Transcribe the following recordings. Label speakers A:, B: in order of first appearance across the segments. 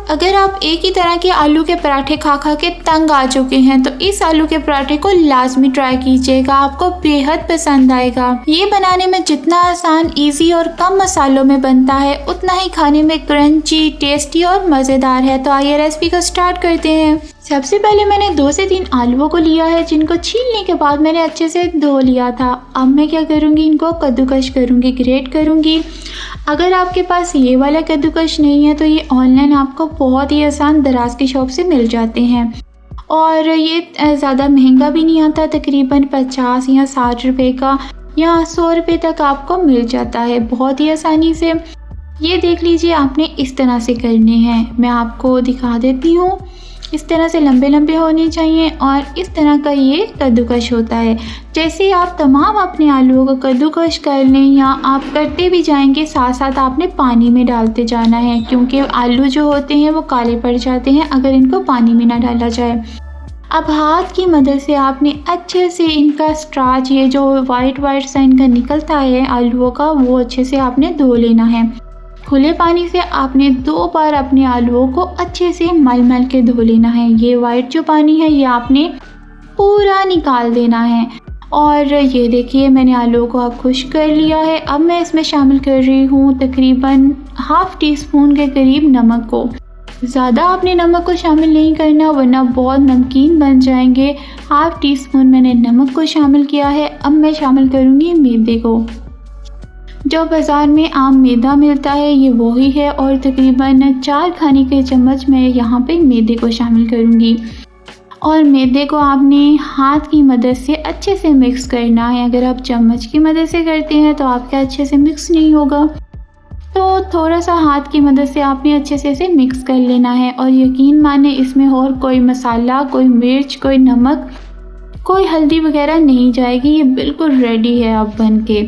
A: अगर आप एक ही तरह के आलू के पराठे खा खा के तंग आ चुके हैं तो इस आलू के पराठे को लाजमी ट्राई कीजिएगा, आपको बेहद पसंद आएगा। ये बनाने में जितना आसान, इजी और कम मसालों में बनता है उतना ही खाने में क्रंची, टेस्टी और मज़ेदार है। तो आइए रेसिपी को स्टार्ट करते हैं। सबसे पहले मैंने 2 से 3 आलूओं को लिया है, जिनको छीलने के बाद मैंने अच्छे से धो लिया था। अब मैं क्या करूँगी, इनको कद्दूकश करूँगी, ग्रेट करूँगी। अगर आपके पास ये वाला कद्दूकश नहीं है तो ये ऑनलाइन आपको बहुत ही आसान दराज की शॉप से मिल जाते हैं और ये ज़्यादा महंगा भी नहीं आता, तकरीबन 50 या 60 रुपये का या 100 रुपये तक आपको मिल जाता है बहुत ही आसानी से। ये देख लीजिए, आपने इस तरह से करने हैं। मैं आपको दिखा देती हूँ। इस तरह से लंबे लंबे होने चाहिए और इस तरह का ये कद्दूकश होता है। जैसे आप तमाम अपने आलूओं को कद्दूकश कर लें या आप करते भी जाएंगे, साथ साथ आपने पानी में डालते जाना है, क्योंकि आलू जो होते हैं वो काले पड़ जाते हैं अगर इनको पानी में ना डाला जाए। अब हाथ की मदद से आपने अच्छे से इनका स्टार्च, ये जो वाइट सा इनका निकलता है आलूओं का, वो अच्छे से आपने धो लेना है। खुले पानी से आपने 2 बार अपने आलूओं को अच्छे से मल के धो लेना है। ये वाइट जो पानी है ये आपने पूरा निकाल देना है। और ये देखिए, मैंने आलूओं को अब खुश्क कर लिया है। अब मैं इसमें शामिल कर रही हूँ तकरीबन ½ टीस्पून के करीब नमक को। ज़्यादा आपने नमक को शामिल नहीं करना वरना बहुत नमकीन बन जाएंगे। ½ टीस्पून मैंने नमक को शामिल किया है। अब मैं शामिल करूँगी मैदे को। जो बाज़ार में आम मैदा मिलता है ये वही है और तकरीबन 4 खाने के चम्मच मैं यहाँ पे मैदे को शामिल करूँगी। और मैदे को आपने हाथ की मदद से अच्छे से मिक्स करना है। अगर आप चम्मच की मदद से करते हैं तो आपका अच्छे से मिक्स नहीं होगा, तो थोड़ा सा हाथ की मदद से आपने अच्छे से इसे मिक्स कर लेना है। और यकीन माने, इसमें और कोई मसाला, कोई मिर्च, कोई नमक, कोई हल्दी वगैरह नहीं जाएगी। ये बिल्कुल रेडी है अब बन के।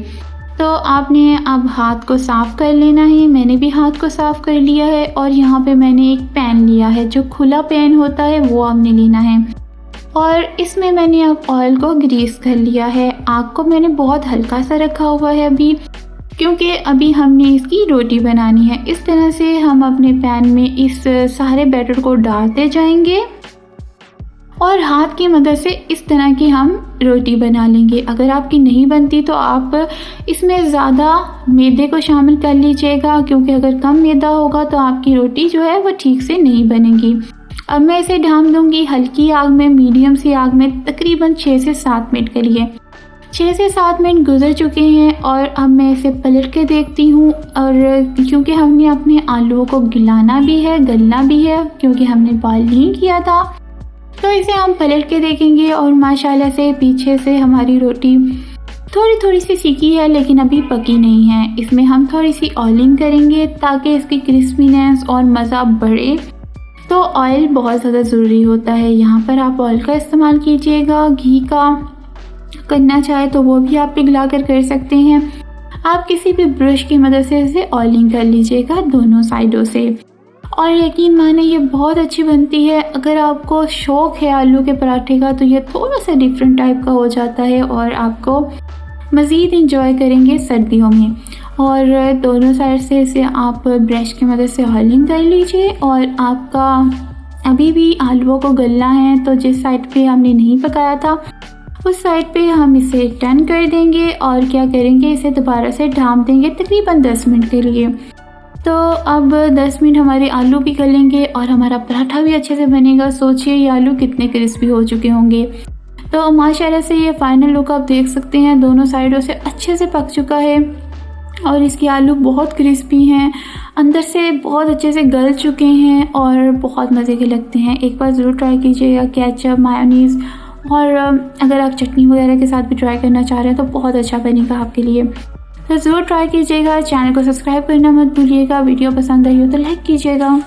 A: तो आपने अब हाथ को साफ़ कर लेना है। मैंने भी हाथ को साफ़ कर लिया है और यहाँ पे मैंने एक पैन लिया है, जो खुला पैन होता है वो आपने लेना है। और इसमें मैंने अब ऑयल को ग्रीस कर लिया है। आग को मैंने बहुत हल्का सा रखा हुआ है अभी, क्योंकि अभी हमने इसकी रोटी बनानी है। इस तरह से हम अपने पैन में इस सारे बैटर को डालते जाएंगे और हाथ की मदद से इस तरह की हम रोटी बना लेंगे। अगर आपकी नहीं बनती तो आप इसमें ज़्यादा मैदे को शामिल कर लीजिएगा, क्योंकि अगर कम मैदा होगा तो आपकी रोटी जो है वो ठीक से नहीं बनेगी। अब मैं इसे ढाँप दूँगी हल्की आग में, मीडियम सी आग में, तकरीबन 6 से 7 मिनट के लिए। 6 से 7 मिनट गुजर चुके हैं और अब मैं इसे पलट के देखती हूँ। और क्योंकि हमने अपने आलूओं को गिलाना भी है, गलना भी है, क्योंकि हमने बॉयल नहीं किया था, तो इसे हम पलट के देखेंगे। और माशाल्लाह से पीछे से हमारी रोटी थोड़ी सी सीखी है, लेकिन अभी पकी नहीं है। इसमें हम थोड़ी सी ऑयलिंग करेंगे ताकि इसकी क्रिस्पीनेस और मज़ा बढ़े। तो ऑयल बहुत ज़्यादा ज़रूरी होता है। यहाँ पर आप ऑयल का इस्तेमाल कीजिएगा, घी का करना चाहे तो वो भी आप पिघला कर सकते हैं। आप किसी भी ब्रश की मदद से इसे ऑयलिंग कर लीजिएगा दोनों साइडों से। और यकीन माने ये बहुत अच्छी बनती है। अगर आपको शौक़ है आलू के पराठे का तो ये थोड़ा सा डिफरेंट टाइप का हो जाता है और आपको मज़ीद इंजॉय करेंगे सर्दियों में। और दोनों साइड से इसे आप ब्रश की मदद से ऑयलिंग कर लीजिए। और आपका अभी भी आलूओं को गलना है, तो जिस साइड पे हमने नहीं पकाया था उस साइड पे हम इसे टर्न कर देंगे और क्या करेंगे, इसे दोबारा से ढाँप देंगे तकरीबन 10 मिनट के लिए। तो अब 10 मिनट हमारे आलू भी गलेंगे और हमारा पराठा भी अच्छे से बनेगा। सोचिए ये आलू कितने क्रिस्पी हो चुके होंगे। तो माशाल्लाह से ये फाइनल लुक आप देख सकते हैं, दोनों साइडों से अच्छे से पक चुका है और इसके आलू बहुत क्रिस्पी हैं, अंदर से बहुत अच्छे से गल चुके हैं और बहुत मज़े के लगते हैं। एक बार ज़रूर ट्राई कीजिएगा। केचप, मायोनीज़ और अगर आप चटनी वगैरह के साथ भी ट्राई करना चाह रहे हैं तो बहुत अच्छा बनेगा आपके लिए। तो ज़रूर ट्राई कीजिएगा। चैनल को सब्सक्राइब करना मत भूलिएगा। वीडियो पसंद आई हो तो लाइक कीजिएगा।